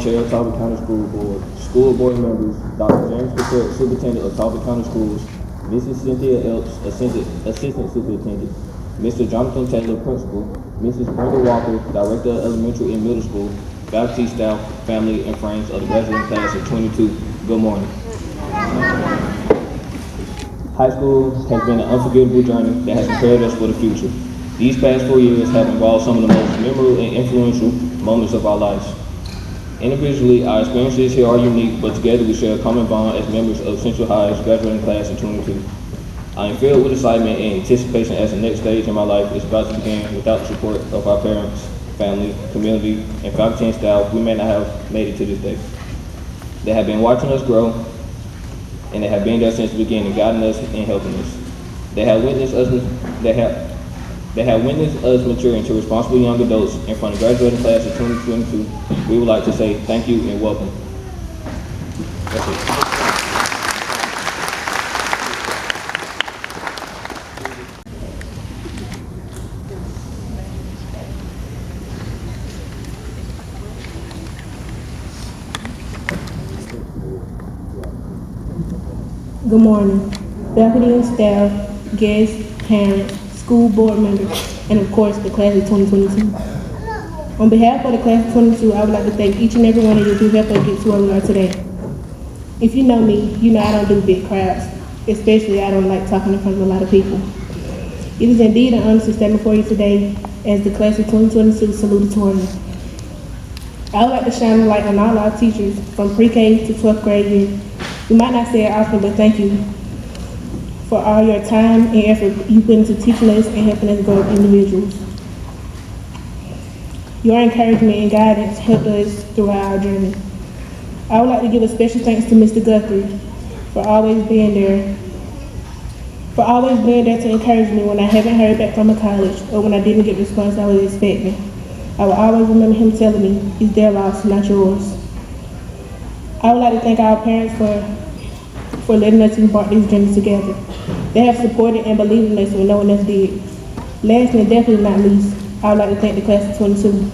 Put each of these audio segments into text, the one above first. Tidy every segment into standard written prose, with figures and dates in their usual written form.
Central-Talbotton County School Board members, Dr. James Patel, Superintendent of Talbot County Schools, Mrs. Cynthia Elps, Assistant Superintendent, Mr. Jonathan Taylor, Principal, Mrs. Brenda Walker, Director of Elementary and Middle School, faculty, staff, family, and friends of the graduating class of 22, good morning. High school has been an unforgettable journey that has prepared us for the future. These past 4 years have involved some of the most memorable and influential moments of our lives. Individually, our experiences here are unique, but together we share a common bond as members of Central High's graduating class of 22. I am filled with excitement and anticipation as the next stage in my life is about to begin. Without the support of our parents, family, community, and faculty and staff, we may not have made it to this day. They have been watching us grow, and they have been there since the beginning, guiding us and helping us. They have witnessed us mature into responsible young adults, and from the graduating class of 2022, we would like to say thank you and welcome. That's it. Good morning, faculty and staff, guests, parents, school board members, and of course the class of 2022. On behalf of the class of 22, I would like to thank each and every one of you who helped us get to where we are today. If you know me, you know I don't do big crowds, especially I don't like talking in front of a lot of people. It is indeed an honor to stand before you today as the class of 2022 salutatorian. I would like to shine a light on all our teachers from pre-K to 12th grade year. We might not say it often, but thank you for all your time and effort you put into teaching us and helping us grow as individuals. Your encouragement and guidance helped us throughout our journey. I would like to give a special thanks to Mr. Guthrie for always being there to encourage me when I haven't heard back from a college or when I didn't get the response I was expecting. I will always remember him telling me, it's their loss, not yours. I would like to thank our parents for letting us embark this journey together. They have supported and believed in us when no one else did. Last and definitely not least, I would like to thank the class of 22.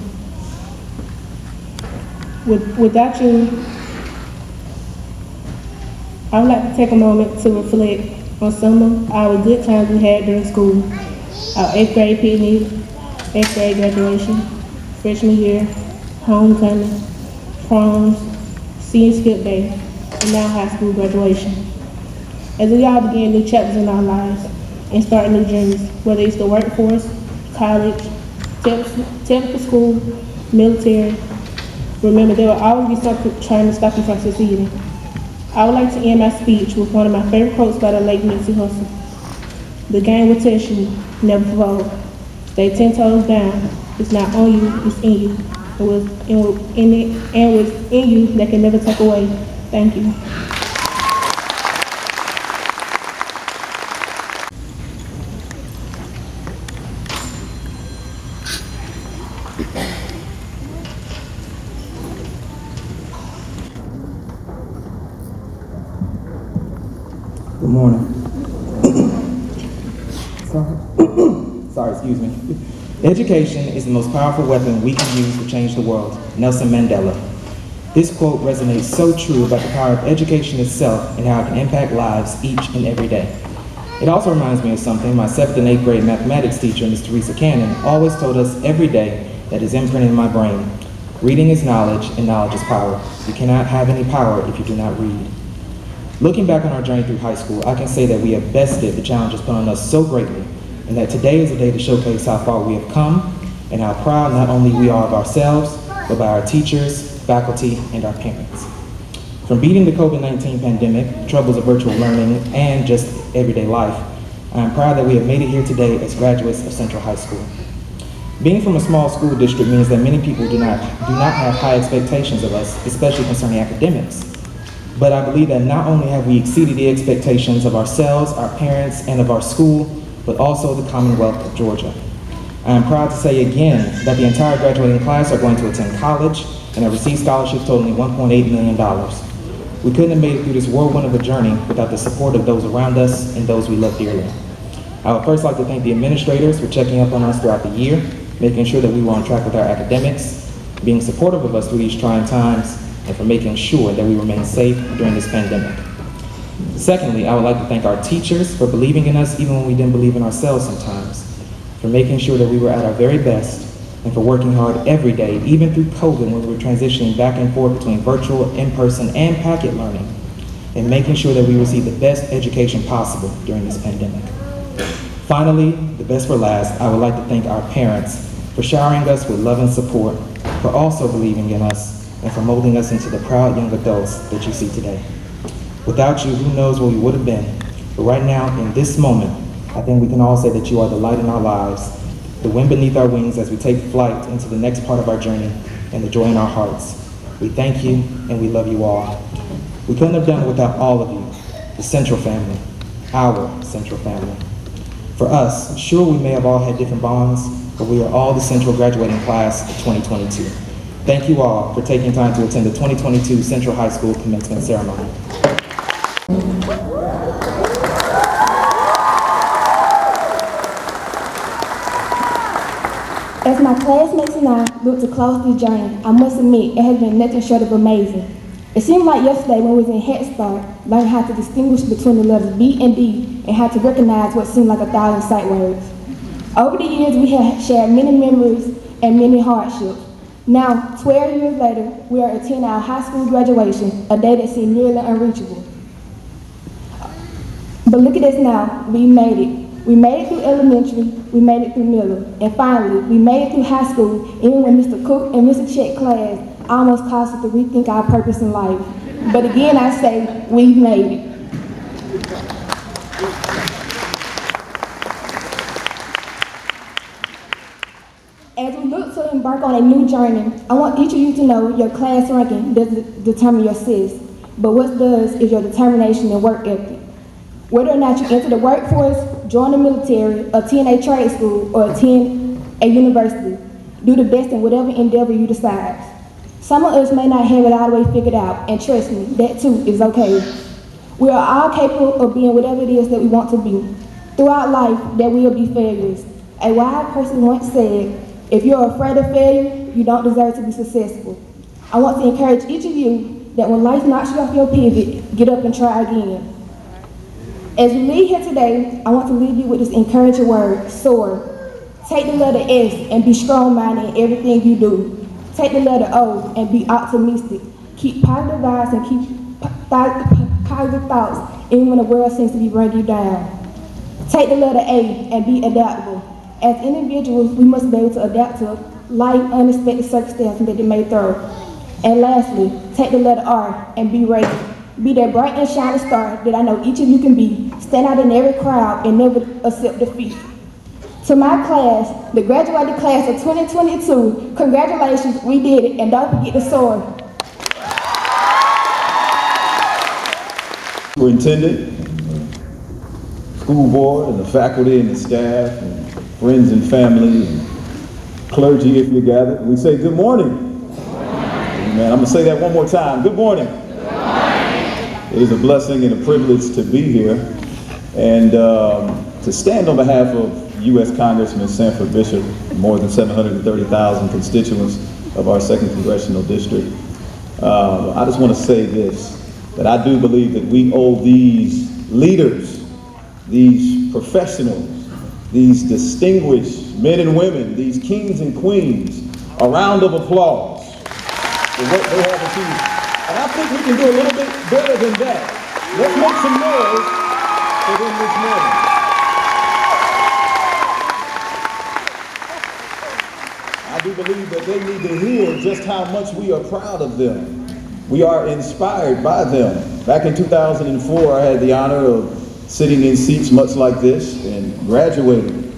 Without you, I would like to take a moment to reflect on some of our good times we had during school. Our 8th grade picnic, 8th grade graduation, freshman year, homecoming, proms, senior skip day, and now high school graduation. As we all begin new chapters in our lives and start new journeys, whether it's the workforce, college, technical school, military, remember there will always be something trying to stop you from succeeding. I would like to end my speech with one of my favorite quotes by the late Nipsey Hussle. The game will test you, never fold. Stay 10 toes down. It's not on you, it's in you. It was in you that can never take away. Thank you. morning. Sorry, excuse me. Education is the most powerful weapon we can use to change the world. Nelson Mandela. This quote resonates so true about the power of education itself and how it can impact lives each and every day. It also reminds me of something my 7th and 8th grade mathematics teacher, Ms. Teresa Cannon, always told us every day that is imprinted in my brain. Reading is knowledge, and knowledge is power. You cannot have any power if you do not read. Looking back on our journey through high school, I can say that we have bested the challenges put on us so greatly, and that today is a day to showcase how far we have come and how proud not only we are of ourselves, but by our teachers, faculty, and our parents. From beating the COVID-19 pandemic, troubles of virtual learning, and just everyday life, I am proud that we have made it here today as graduates of Central High School. Being from a small school district means that many people do not have high expectations of us, especially concerning academics. But I believe that not only have we exceeded the expectations of ourselves, our parents, and of our school, but also the Commonwealth of Georgia. I am proud to say again that the entire graduating class are going to attend college and have received scholarships totaling $1.8 million. We couldn't have made it through this whirlwind of a journey without the support of those around us and those we love dearly. I would first like to thank the administrators for checking up on us throughout the year, making sure that we were on track with our academics, being supportive of us through these trying times, and for making sure that we remain safe during this pandemic. Secondly, I would like to thank our teachers for believing in us even when we didn't believe in ourselves sometimes, for making sure that we were at our very best, and for working hard every day, even through COVID when we were transitioning back and forth between virtual, in-person, and packet learning, and making sure that we received the best education possible during this pandemic. Finally, the best for last, I would like to thank our parents for showering us with love and support, for also believing in us, and for molding us into the proud young adults that you see today. Without you, who knows where we would have been. But right now, in this moment, I think we can all say that you are the light in our lives, the wind beneath our wings as we take flight into the next part of our journey, and the joy in our hearts. We thank you, and we love you all. We couldn't have done it without all of you, the Central family, our Central family. For us, sure, we may have all had different bonds, but we are all the Central graduating class of 2022. Thank you all for taking time to attend the 2022 Central High School commencement ceremony. As my classmates and I look to close this journey, I must admit it has been nothing short of amazing. It seemed like yesterday when we was in Head Start, learning how to distinguish between the letters B and D and how to recognize what seemed like 1,000 sight words. Over the years, we have shared many memories and many hardships. Now, 12 years later, we are attending our high school graduation, a day that seemed nearly unreachable. But look at us now, we made it. We made it through elementary, we made it through middle, and finally, we made it through high school, even when Mr. Cook and Mr. Chet class almost caused us to rethink our purpose in life. But again, I say, we've made it. As we look to embark on a new journey, I want each of you to know your class ranking doesn't determine your success, but what does is your determination and work ethic. Whether or not you enter the workforce, join the military, attend a trade school, or attend a university, do the best in whatever endeavor you decide. Some of us may not have it all the way figured out, and trust me, that too is okay. We are all capable of being whatever it is that we want to be. Throughout life, there will be failures. A wise person once said, if you're afraid of failure, you don't deserve to be successful. I want to encourage each of you that when life knocks you off your pivot, get up and try again. As we leave here today, I want to leave you with this encouraging word, soar. Take the letter S and be strong-minded in everything you do. Take the letter O and be optimistic. Keep positive vibes and keep positive thoughts even when the world seems to be bringing you down. Take the letter A and be adaptable. As individuals, we must be able to adapt to life unexpected circumstances that it may throw. And lastly, take the letter R and be radiant. Be that bright and shining star that I know each of you can be. Stand out in every crowd and never accept defeat. To my class, the graduating class of 2022, congratulations, we did it, and don't forget to soar. Superintendent, school board, and the faculty and the staff, and friends and family, and clergy if you're gathered, we say good morning. Amen. I'm going to say that one more time. Good morning. It is a blessing and a privilege to be here And to stand on behalf of U.S. Congressman Sanford Bishop, more than 730,000 constituents of our 2nd Congressional District, I just want to say this, that I do believe that we owe these leaders, these professionals, these distinguished men and women, these kings and queens, a round of applause for what they have achieved. And I think we can do a little bit better than that. Let's make some noise for them this morning. I do believe that they need to hear just how much we are proud of them. We are inspired by them. Back in 2004, I had the honor of sitting in seats much like this and graduating.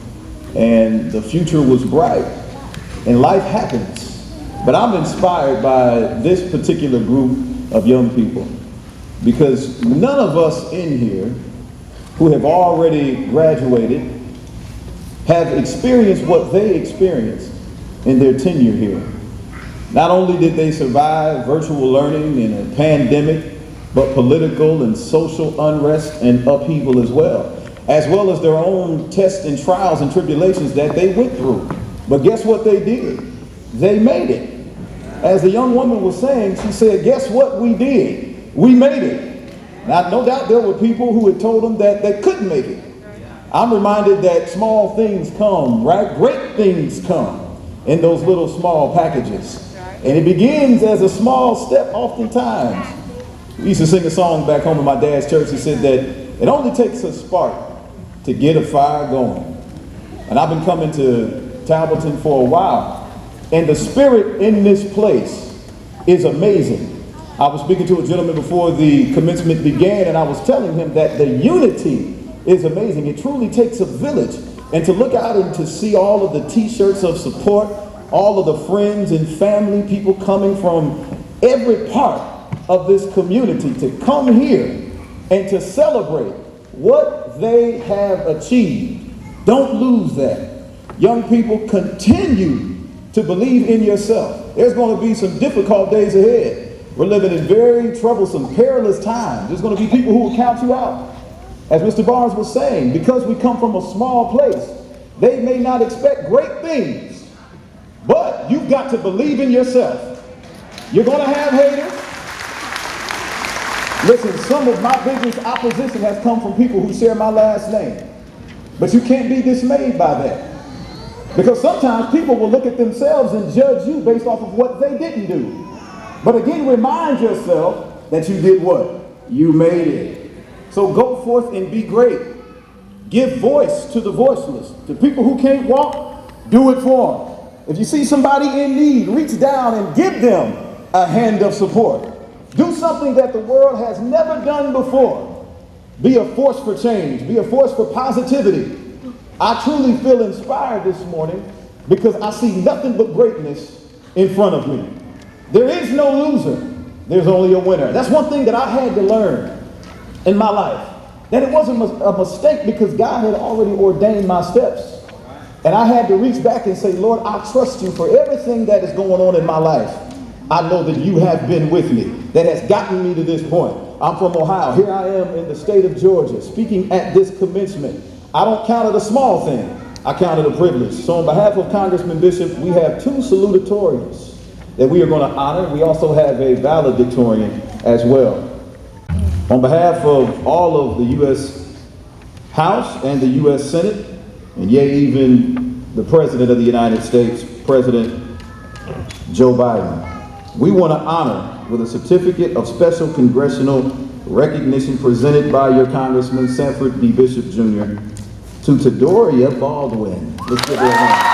And the future was bright. And life happens. But I'm inspired by this particular group of young people, because none of us in here who have already graduated have experienced what they experienced in their tenure here. Not only did they survive virtual learning in a pandemic, but political and social unrest and upheaval as well as their own tests and trials and tribulations that they went through. But guess what they did? They made it. As the young woman was saying, she said, guess what we did? We made it. Now, no doubt there were people who had told them that they couldn't make it. I'm reminded that small things come, right? Great things come in those little small packages. And it begins as a small step oftentimes. We used to sing a song back home in my dad's church. He said that it only takes a spark to get a fire going. And I've been coming to Talbotton for a while. And the spirit in this place is amazing. I was speaking to a gentleman before the commencement began, and I was telling him that the unity is amazing. It truly takes a village. And to look out and to see all of the t-shirts of support, all of the friends and family, people coming from every part of this community to come here and to celebrate what they have achieved. Don't lose that. Young people, continue to believe in yourself. There's going to be some difficult days ahead. We're living in very troublesome, perilous times. There's going to be people who will count you out. As Mr. Barnes was saying, because we come from a small place, they may not expect great things, but you've got to believe in yourself. You're going to have haters. Listen, some of my biggest opposition has come from people who share my last name. But you can't be dismayed by that. Because sometimes people will look at themselves and judge you based off of what they didn't do. But again, remind yourself that you did what? You made it. So go forth and be great. Give voice to the voiceless. To people who can't walk, do it for them. If you see somebody in need, reach down and give them a hand of support. Do something that the world has never done before. Be a force for change. Be a force for positivity. I truly feel inspired this morning because I see nothing but greatness in front of me. There is no loser. There's only a winner. That's one thing that I had to learn in my life. That it wasn't a mistake because God had already ordained my steps. And I had to reach back and say, Lord, I trust you for everything that is going on in my life. I know that you have been with me. That has gotten me to this point. I'm from Ohio. Here I am in the state of Georgia speaking at this commencement. I don't count it a small thing. I count it a privilege. So on behalf of Congressman Bishop, we have 2 salutatorians that we are going to honor. We also have a valedictorian as well. On behalf of all of the U.S. House and the U.S. Senate, and yea, even the President of the United States, President Joe Biden, we want to honor with a certificate of special congressional recognition presented by your Congressman Sanford B. Bishop Jr. to Tadoria Baldwin. Let's give her a hand.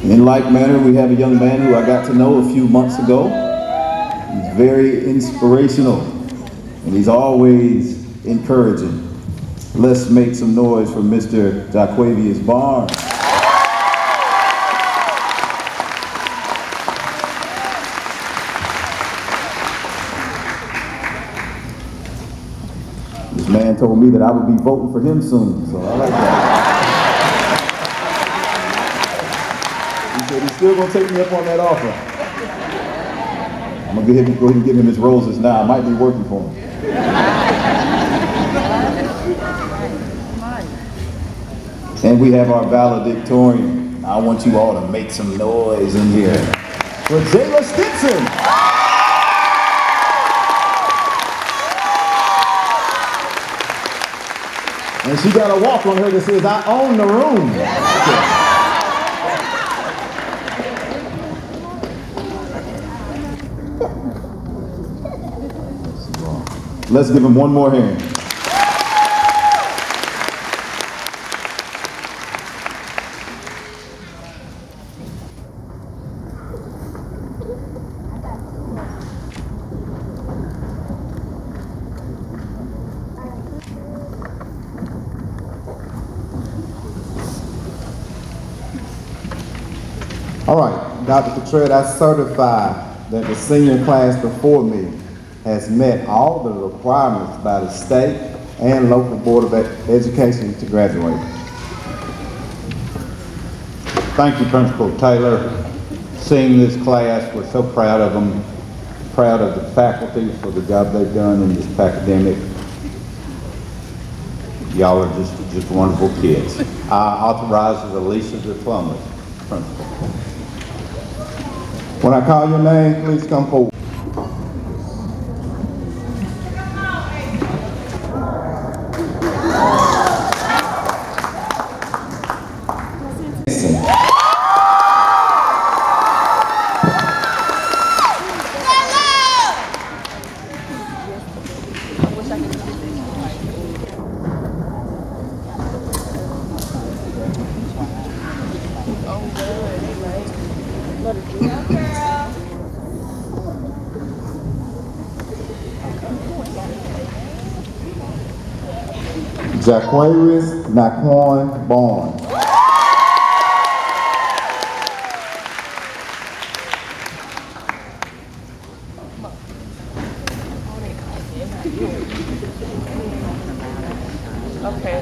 In like manner, we have a young man who I got to know a few months ago. He's very inspirational, and he's always encouraging. Let's make some noise for Mr. Jaquavius Barnes. This man told me that I would be voting for him soon, so I like that. He said he's still gonna take me up on that offer. I'm gonna go ahead and give him his roses now. It might be working for him. And we have our valedictorian. I want you all to make some noise in here for Jayla Stinson. And she got a walk on her that says, I own the room. Let's give him one more hand. All right, Dr. Cottrell, I certify that the senior class before me has met all the requirements by the state and local Board of Education to graduate. Thank you, Principal Taylor. Seeing this class, we're so proud of them, proud of the faculty for the job they've done in this academic. Y'all are just wonderful kids. I authorize the release of diplomas, Principal. When I call your name, please come forward. Jaquarius Naquan Bond. Okay.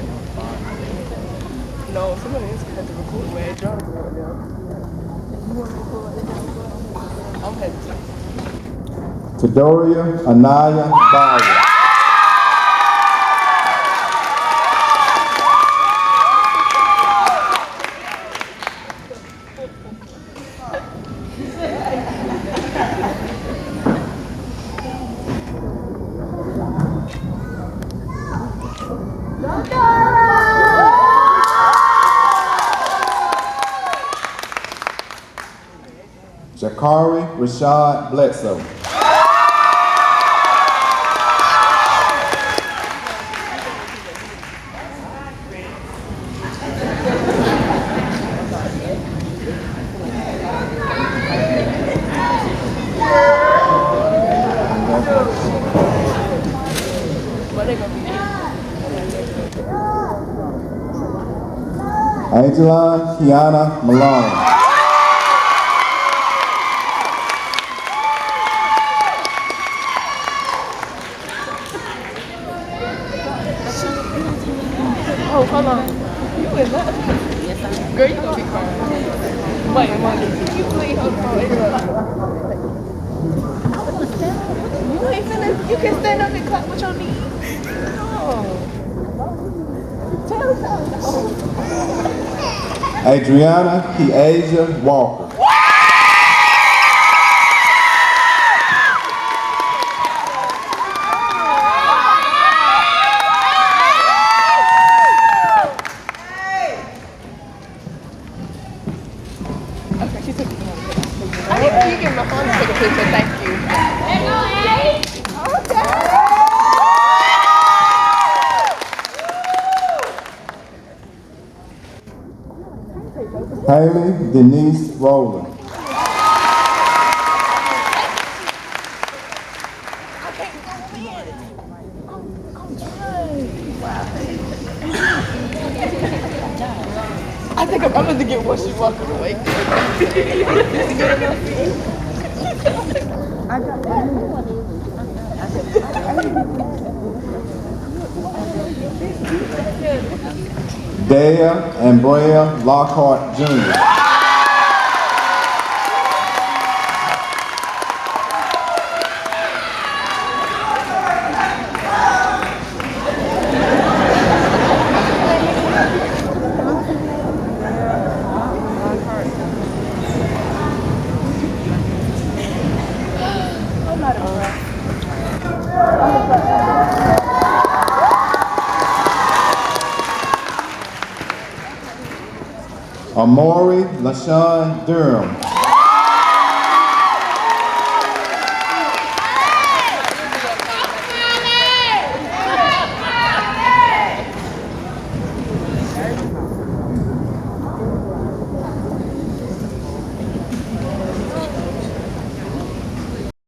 No, somebody else had to record where it dropped right now. You want to record? I'm headed to. Tadoria Anaya Bauer. Jakari Rashad Bledsoe. Angela Kiana Malone. Oh, hold on. You in that? Girl, you gonna be crying. Wait, you please hold on. You ain't finna, you can stand up and clap with your knees. No. Adriana Kiasia Walker. Okay, she took it. I need you get my phone to take a picture. Thank you. Haley Denise Rowland. I think I'm gonna get what she's walking away. Dale and Brea Lockhart Jr. Amori LaShawn Durham.